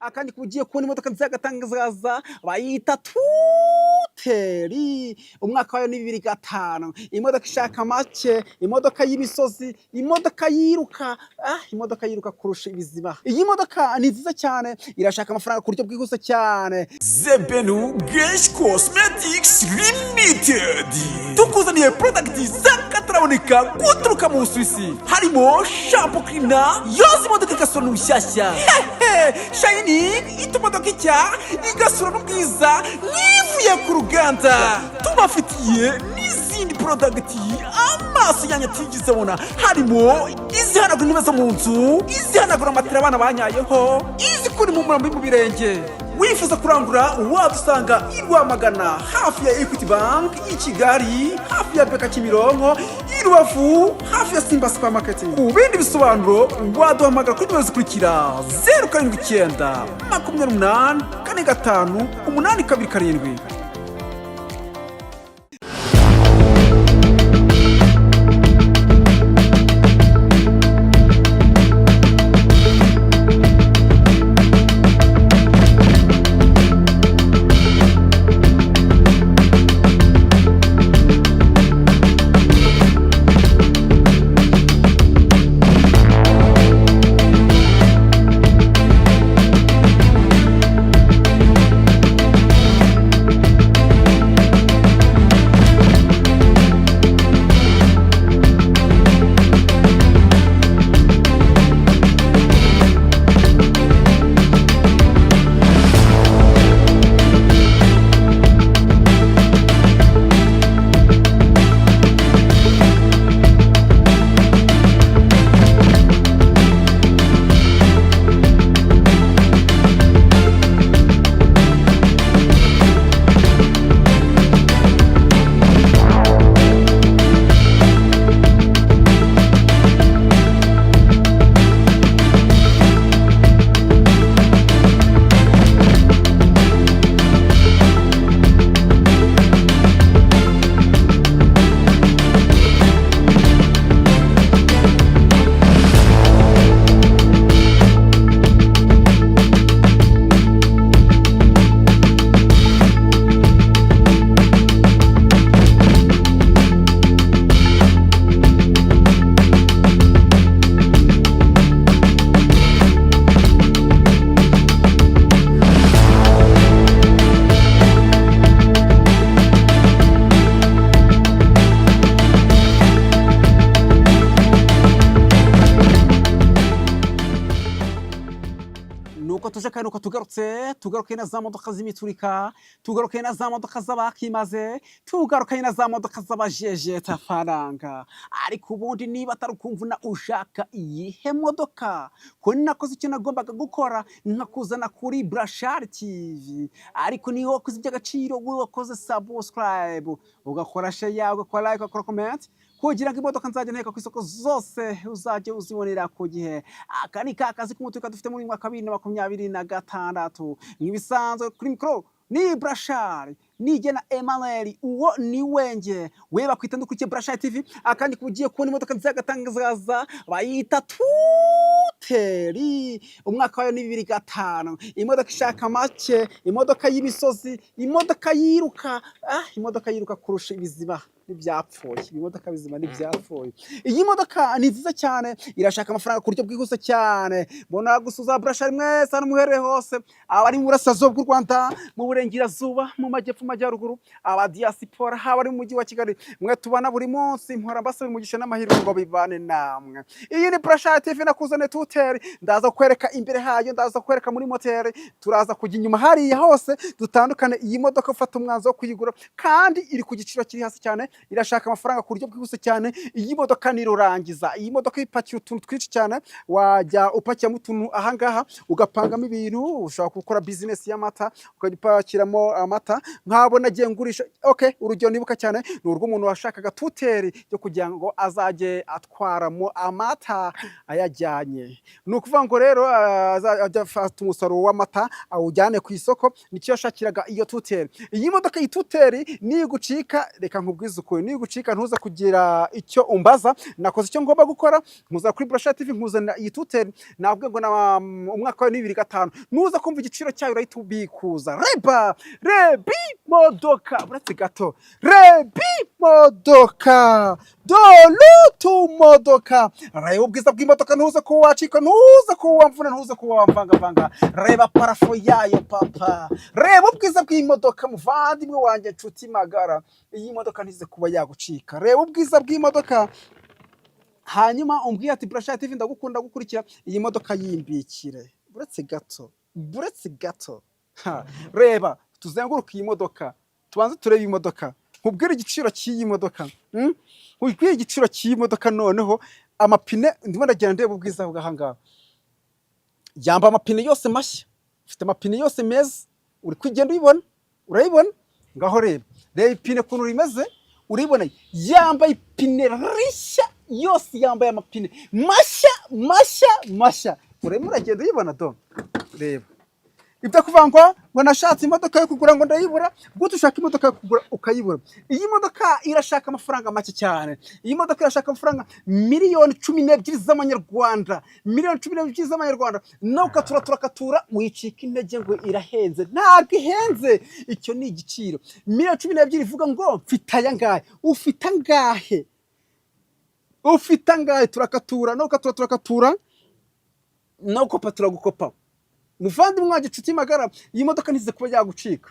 akandi kugiye kubona imodoka nziza y'agatangaza bayita tuteri, umwaka wayo ni 2005. Imodoka ishaka make, imodoka y'imisozi, imodoka yiruka, imodoka yiruka kurusha ibiziba. Iyi modoka ni nziza cyane, irashaka amafaranga ku buryo bwihuse cyane. Zebenu Gesh Cosmetics Limited tukuzaniye product z'akataraboneka guturuka mu Busuwisi, harimo shampoo cleaner yoza imodoka igasura n'ubushyashya, shining ituma imodoka icya igasura n'ubwiza nk'ivuye ku ruganda. Tubafitiye n'izindi product amaso yanyu atigeze abona, harimo izihanagura intebe zo mu nzu, izihanagura amatera abana banyayeho, izikura impumuro mbi mu birenge. Wifuza kurangura wadusanga i Rwamagana hafi ya Equity Bank, i Kigali hafi ya Beka Kimironko, i Rubavu hafi ya Simba Supermarket. Ku bindi bisobanuro waduhamagara kuri nimero zikurikira: 079 28 45 827. Nuko tuje kandi uko tugaruke na za modoka z'imiturika, tugaruke na za modoka z'abakimaze, tugaruke na za modoka z'abajejeta faranga. Ariko ubundi niba atari ukumvuna ushaka iyihe modoka, ko nakoze icyo nagombaga gukora nkakuzana kuri Brashari TV. Ariko niho wakoze iby'agaciro, wakoze subscribe, ugakora share yawe, ugakora like, ugakora comment, kugira ngo imodoka nzajya nteka ku isoko zose uzajye uzibonera ku gihe. Aka ni kazi k'umuturika dufite muri mwaka 2026. Nk'ibisanzwe kuri mikro ni Brashari, nije na Emmanuel, uwo ni wenge. We bakwita ndukurikiye Brashari TV, akandi kugiye kubona imodoka nziza y'agatangaza bayita tuteri, umwaka wayo ni 2005. Imodoka ishaka make, imodoka y'imisozi, imodoka yiruka, imodoka yiruka kurusha ibiziba n'ibyapfuye. Imodoka bizima n'ibyapfuye. Iyi modoka ni nziza cyane, irashaka amafaranga ku buryo bwihuse cyane. Mbona gusuza Brashari mwese hano muherere hose, abari mu burasirazuba bw'u Rwanda, mu burengerazuba, mu majyepfo, majyaruguru, aba diaspora, abari mu mujyi wa Kigali, mwe tubana buri munsi, mpora mbasaba umugisha n'amahirwe ngo bivane namwe. Iyi ni Brashari TV, nakuzane tuteri, ndaza kwereka imbere hayo, ndaza kwereka muri moteri, turaza kujya inyuma hariya hose dutandukane. Iyi modoka ufata umwanzo wo kuyigura kandi iri ku giciro kiri hasi cyane, irashaka amafaranga ku buryo bwihuse cyane. Iyi modoka ni rurangiza, iyi modoka ipakiye utuntu twinshi cyane, wajya upakiramo utuntu ahangaha ugapangamo ibintu. Ushobora gukora business y'amata ukagipakiramo amata, nkabona agiye ngurisha. Urugero nibuka cyane ni urw'umuntu washakaga tuteri yo kugira ngo azajye atwaramo amata ayajyanye. Ni ukuvuga ngo rero azajya afata umusaruro w'amata awujyane ku isoko, nicyo yashakiraga iyo tuteri. Iyi modoka y'ituteri ni gucika, reka nkubwize ukuri niba ucika ntuza kugira icyo umbaza nakoze icyo ngomba gukora nkuza kuri Brasha TV nkuzana iyi tuteri nabwe ngo na umwaka wa 2005 nuza kumva igiciro cyayo urahita ubikuza rebi modoka buretse gato rebi modoka dolutu modoka reba ubwiza bw'imodoka ntuza ko wacika ntuza ko wamvuna ntuza ko wamvanga reba parafo yayo papa reba ubwiza bw'imodoka muvandimwe wanjye nshuti magara iyi modoka ntize kuba yagucika reba ubwiza bw'imodoka hanyuma umbwiye ati Brasha TV ndagukunda gukurikira iyi modoka yimbikire buretse gato reba tuzenguruka iyi modoka tubanze turebe imodoka nkubwire igiciro cy'iyi modoka nkubwire igiciro cy'iyi modoka noneho amapine ndimo ndagenda ndeba ubwiza bw'ahangaha yamba amapine yose mashya ufite amapine yose meza uri kugenda urayibona ngaho reba ipine kuntu rimeze uribona yambaye ipine rishya yose yambaye amapine mashya urimo uragenda uyibona do reba ibyo kuvangwa ngo nashatse imodoka yo kugura ngo ndayibura gute ushaka imodoka yo kugura ukayibura iyi modoka irashaka amafaranga make cyane iyi modoka irashaka amafaranga miliyoni 12 z'amanyarwanda no katura wicika intege ngo irahenze ntabwo ihenze icyo ni igiciro miliyoni 12 ivuga ngo mfite aya ngahe ufite angahe turakatura no katura no kopa turagukopa muvandimwe mwaje nshuti magara iyi modoka ntize kuba yagucika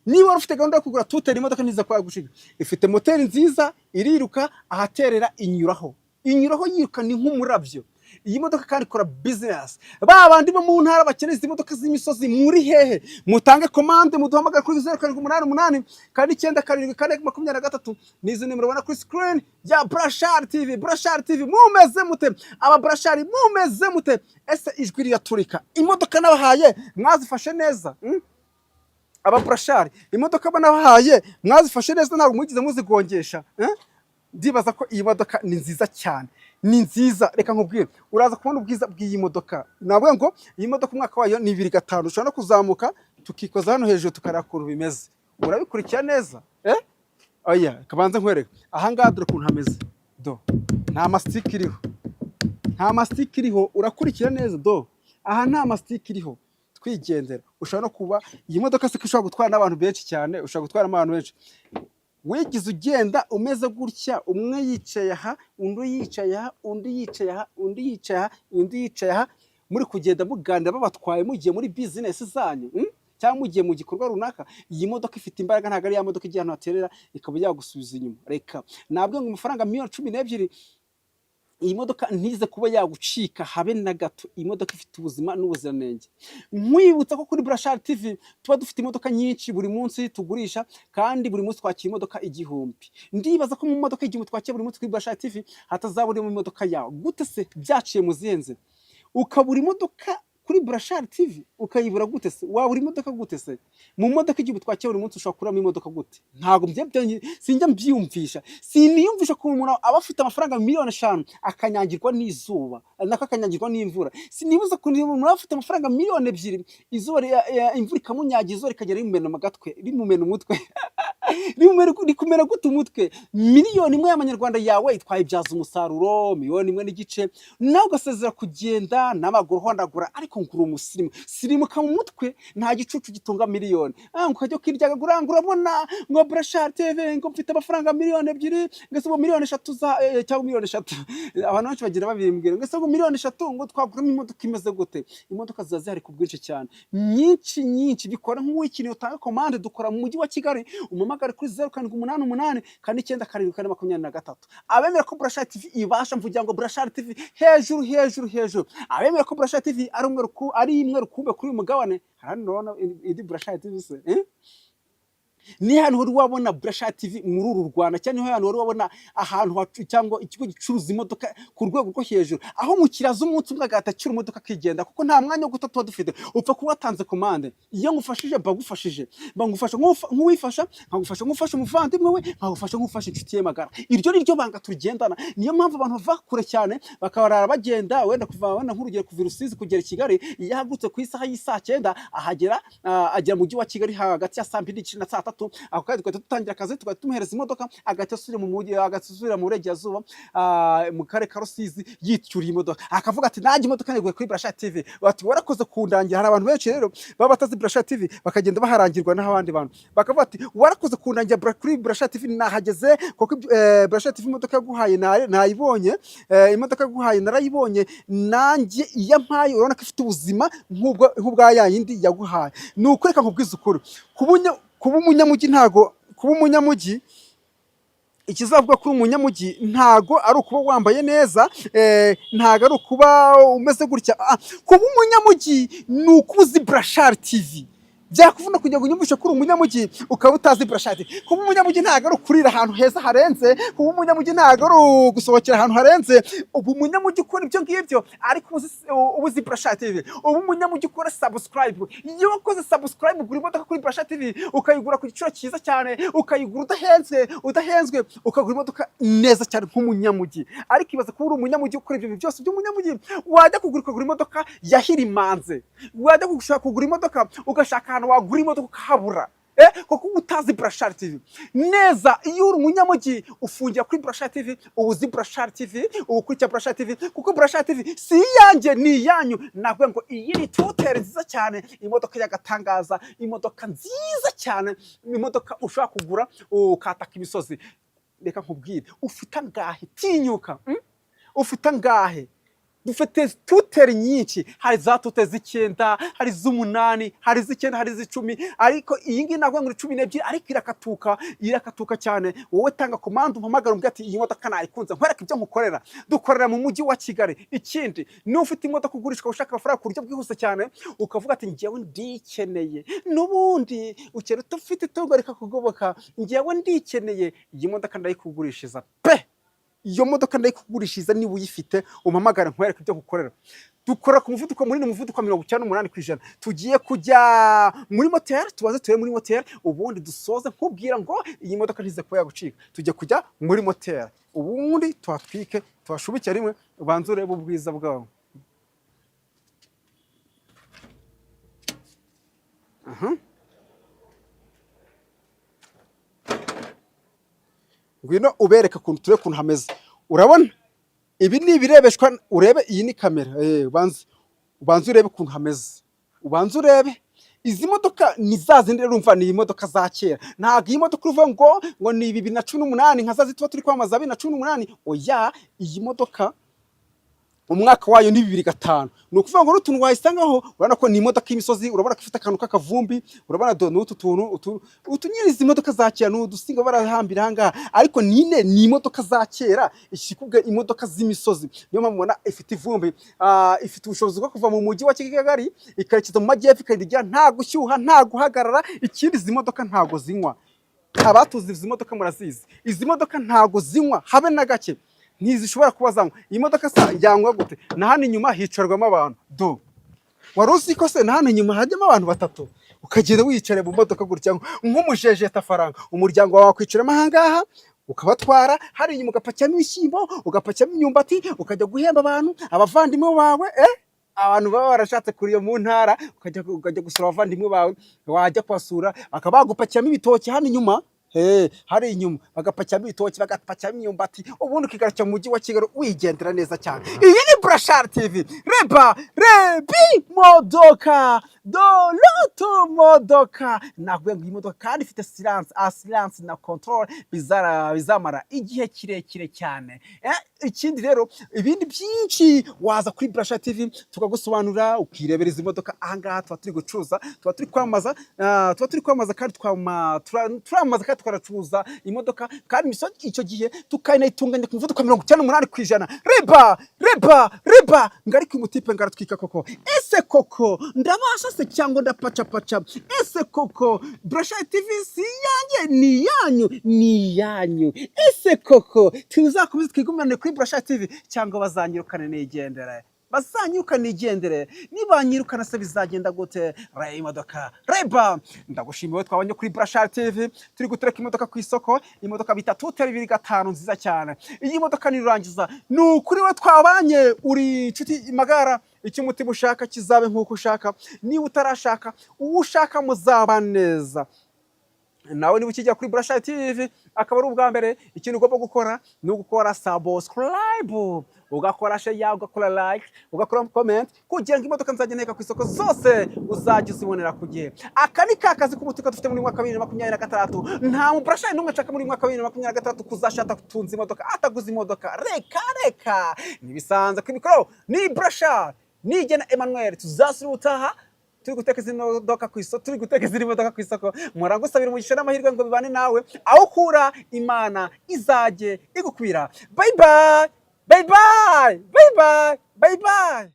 niba wari ufite gahunda yo kugura tuteri imodoka ntize kuba yagucika ifite moteri nziza iriruka ahaterera inyuraho yiruka ni nk'umurabyo iyi modoka kandi ikora business babandi bo mu ntara bakeneye izi modoka z'imisozi muri hehe mutange commande muduhamagara kuri 0788 kandi 9 nizo nimero ubona kuri screen ya Brasha TV mumeze mute aba Brasha mumeze mute ese ijwi riraturika imodoka nabahaye mwazifashe neza aba Brasha imodoka banabahaye mwazifashe neza ntabwo mugize muzigongesha ndibaza ko iyi modoka ni nziza cyane ni nziza reka nkubwire uraza kubona ubwiza bw'iyi modoka nabwo ngo iyi modoka umwaka wayo ni 2005 ushobora no kuzamuka tukikoza hano hejuru tukarakura bimeze urabikurikira neza oya kabanze nkwereka aha ngaha dore ukuntu hameze do nta mastic iriho urakurikira neza do aha nta mastic iriho twigendera ushobora no kuba iyi modoka se ishobora gutwara n'abantu benshi cyane ushobora gutwara abantu benshi wigize ugenda umeze gutya umwe yicaye aha undi yicaye aha muri kugenda muganira babatwaye mugiye muri business zanyu cyangwa mugiye mu gikorwa runaka iyi modoka ifite imbaraga ntago ari ya modoka igiye ahantu haterera ikaba yagusubiza inyuma reka nabwo ngo amafaranga miliyoni 12 iyi modoka ntize kuba yagucika habe na gato iyi modoka ifite ubuzima n'ubuziranenge nkwibutsa ko kuri Brasha TV tuba dufite imodoka nyinshi buri munsi tugurisha kandi buri munsi twakira imodoka 1000 ndibaza ko mu modoka 1000 twakira buri munsi kuri Brasha TV hatazabura mu modoka yawe gute se byaciye muzihenze ukabura imodoka kuri Brasha TV ukayibura gute se wabura imodoka gute se mu modoka igihe twakira buri munsi ushobora kuramo imodoka gute ntago sinjya mbyiyumvisha siniyumvisha ko umuntu aba afite amafaranga miliyoni 5 akanyagirwa n'izuba nako akanyagirwa n'imvura sinibuza ko umuntu afite amafaranga miliyoni 2 izuba imvura ikamunyagiza izuba rikagera rimumena magatwe rimumena umutwe rikumera gute umutwe miliyoni 1 y'amanyarwanda yawe itwaye ibyaza umusaruro miliyoni 1 n'igice nawe ugasezera kugenda n'amaguru hondagura ariko ngura umusirimu sirimuka mu mutwe nta gicucu gitunga miliyoni ukajya kiryaga gurangura urabona ngo Brasha TV ngo mfite amafaranga miliyoni 2 ngese ngo miliyoni 3 cyangwa miliyoni 3 abantu benshi bagira babimbwira ngese ngo miliyoni 3 ngo twaguramo imodoka imeze gute imodoka ziza zihari ku bwinshi cyane nyinshi bikora nk'uwikini utanga commande dukora mu mujyi wa Kigali umamagare kuri 0788 kandi 9 abemera ko Brasha TV ibasha mvugira ngo Brasha TV hejuru abemera ko Brasha TV ari imwe rukumbe kuri uyu mugabane hano idi Brasha TV se ni hano wari wabona Brasha TV muri uru Rwanda cyane niho hano wari wabona ahantu cyangwa ikigo gicuruza imodoka ku rwego rwo hejuru aho mu kirazo umunsi umwe agatakira imodoka kigenda kuko nta mwanya wo gutatu dufite upfa kuba watanze commande iyo ngufashije bagufasha nk'uwifasha nkagufasha umuvandimwe we nkagufasha inshuti ye magara iryo ni ryo banga tugendana niyo mpamvu abantu bava kure cyane bakabarara bagenda wenda kuva nk'urugero kuva Rusizi kugera i Kigali yahagutse ku isaha y'isa 9 agera mu mujyi wa Kigali hagati ya 2 na 3 6 ako kazi tugahita dutangira akazi tugahita tumuhereza imodoka agahita asubira mu mujyi agasubira mu burengerazuba mu karere ka Rusizi yicyuriye imodoka akavuga ati nanjye imodoka niguye kuri Brasha TV bati warakoze kundangira. Hari abantu benshi rero baba batazi Brasha TV bakagenda baharangirwa n'abandi bantu bakavuga ati warakoze kundangira kuri Brasha TV nahageze kuko Brasha TV imodoka yaguhaye nayibonye imodoka yaguhaye narayibonye nanjye iya mpaye urabona ko ifite ubuzima nk'ubwa yayindi yaguhaye. Ni ukureka nkubwiza ukuri kuba umunyamujyi ntago kuba umunyamujyi ikizavuga kuri umunyamujyi ntago ari ukuba wambaye neza ntago ari ukuba umeze gutya kuba umunyamujyi ni ukuzi Brasha TV byakuvuna kugira ngo unyumvishe kuri umunyamujyi ukaba utazi Brasha TV. Kuba umunyamujyi ntago ari ukurira ahantu heza harenze, kuba umunyamujyi ntago ari gusohokera ahantu harenze. Ubu umunyamujyi ukora ibyo ngibyo ariko ubuzi Brasha TV. Ubu umunyamujyi ukora subscribe, iyo wakoze subscribe ugura imodoka kuri Brasha TV ukayigura ku giciro cyiza cyane, ukayigura udahenzwe ukagura imodoka neza cyane nk'umunyamujyi. Ariko ibaza kuba uri umunyamujyi ukora ibyo byose by'umunyamujyi wajya ukagura imodoka yahirimanze, wajya gushaka kugura imodoka ugashaka wagura imodoka ukahabura kuko utazi Brasha TV neza. Iyo uri umunyamujyi ufungira kuri Brasha TV ubuzi Brasha TV ukurikira Brasha TV kuko Brasha TV si yanjye ni iyanyu. Navuga ngo iyi ni tutere nziza cyane, imodoka y'agatangaza, imodoka nziza cyane, imodoka ushobora kugura ukataka imisozi. Reka nkubwire ufite angahe tinyuka ufite angahe dufite tuteri nyinshi, hari za tuteri z'icyenda, hari z'umunani, hari z'icyenda, hari z'icumi, ariko iyi ngiyi navuga ngo 12 ariko irakatuka cyane. Wowe tanga komande umpamagara umbwira ati iyi modoka nayikunze nkwereka ibyo nkukorera. Dukorera mu mujyi wa Kigali. Ikindi ni ufite imodoka ugurishwa ushaka amafaranga ku buryo bwihuse cyane ukavuga ati ngewe ndikeneye n'ubundi ukera ufite itungo rikakugoboka ngewe ndikeneye iyi modoka ndayikugurishiriza pe. Iyo modoka ndayikugurishiriza niba uyifite umpamagara nkwereka ibyo gukorera. Dukora ku muvuduko munini, umuvuduko 98%. Tugiye kujya muri motel, tubaze turi muri motel ubundi dusoze nkubwira ngo iyi modoka ntize kuba yagucika. Tujye kujya muri motel ubundi twatwike twashubike rimwe ubanze urebe ubwiza bwawo. Ngwino ubereka kuntu ture kuntu hameze. Urabona ibi ni birebeshwa, urebe iyi ni kamera ubanze urebe kuntu hameze, ubanze urebe. Izi modoka ni zazindi rero umva ni imodoka za kera. Ntago iyi modoka uvuga ngo ni 2018 nka zazi tuba turi kwamaza 2018. Oya, iyi modoka umwaka wayo ni 2005. Ni ukuvuga ngo rutuntu wayisangaho urabona ko ni imodoka y'imisozi, urabona ko ifite akantu k'akavumbi, urabona do n'utu tuntu utunyiriza imodoka za kera n'udusinga barahambira hanga. Ariko ni imodoka za kera ishikubwe imodoka z'imisozi. Niyo mpamvu mubona ifite ivumbi, ifite ubushobozi bwo kuva mu mujyi wa Kigali ikarekiza mu majyepfo ikajya nta gushyuha nta guhagarara. Ikindi izi modoka ntago zinywa. Abatuzi izi modoka murazizi, izi modoka ntago zinywa habe na gake. Ntizishobora kubazamo. Iyi modoka yangwa gute? Na hano inyuma hicarwamo abantu do. Waruzi ko se na hano inyuma hajyamo abantu batatu ukagenda wicare mu modoka gutya nk'umujejeta faranga. Umuryango wawe wakwicaramo ahangaha ukabatwara, hari inyuma ugapakiramo ibishyimbo, ugapakiramo imyumbati, ukajya guhemba abantu abavandimwe bawe abantu baba barashatse kuri iyo mu ntara ukajya gusura abavandimwe bawe. Wajya kwasura bakaba bagupakiramo ibitoki hano inyuma. Hari inyuma bagapakiramo ibitoki, bagapakiramo imyumbati, ubundi ukigarukira mu mujyi wa Kigali wigendera neza cyane. Iyi ni Brasha TV. Rebi modoka doloto modoka. Naguye ngo iyi modoka kandi ifite silence na control bizamara igihe kirekire cyane. Ikindi rero ibindi byinshi waza kuri Brasha TV tukagusobanura ukirebera izi modoka. Ahangaha tuba turi gucuruza, tuba turi kwamaza kandi turamaza kandi twaracuruza imodoka kandi imisozi. Icyo gihe tukanayitunganya ku muvuduko 98%. Reba ngariko umutipe ngaratwika koko. Ese koko ndabasha se cyangwa ndapacapaca? Ese koko Brasha TV si yanjye ni yanyu? Ese koko tuzakomeza twigumane kuri Brasha TV cyangwa bazanyirukane nigendere? Bazanyirukana igendere. Nibanyirukana se bizagenda gute? Imodoka Reba ndagushimiye twabonye kuri Brasha TV. Turi gutereka imodoka ku isoko, imodoka bita tuteri 2005 nziza cyane. Iyi modoka nirangiza nukuri we twabanye uri inshuti magara. Icyo umutima ushaka kizabe nk'uko ushaka. Niba utarashaka uwo ushaka muzaba neza. nawe niba ukijya kuri Burasha TV akaba ari ubwa mbere, ikintu ugomba gukora ni ugukora subscribe, ugakora share, ugakora like, ugakora comment, kugira ngo imodoka nzajya nteka ku isoko zose uzajya uzibonera ku gihe. Aka ni kakazi k'umutuka dufite muri mwaka 2026. Nta mu Burasha n'umwe nshaka muri mwaka 2026 kuzashata kutunza imodoka ataguze imodoka. Reka nibisanze ku mikoro ni Burasha nigena Emmanuel, tuzasubira utaha turi guteka izi modoka ku isoko, turi guteka izi modoka ku isoko. Murangusabira umugisha n'amahirwe ngo bibane nawe, aho kura Imana izajye igukwira. Bye bye, bye bye, bye bye, bye bye.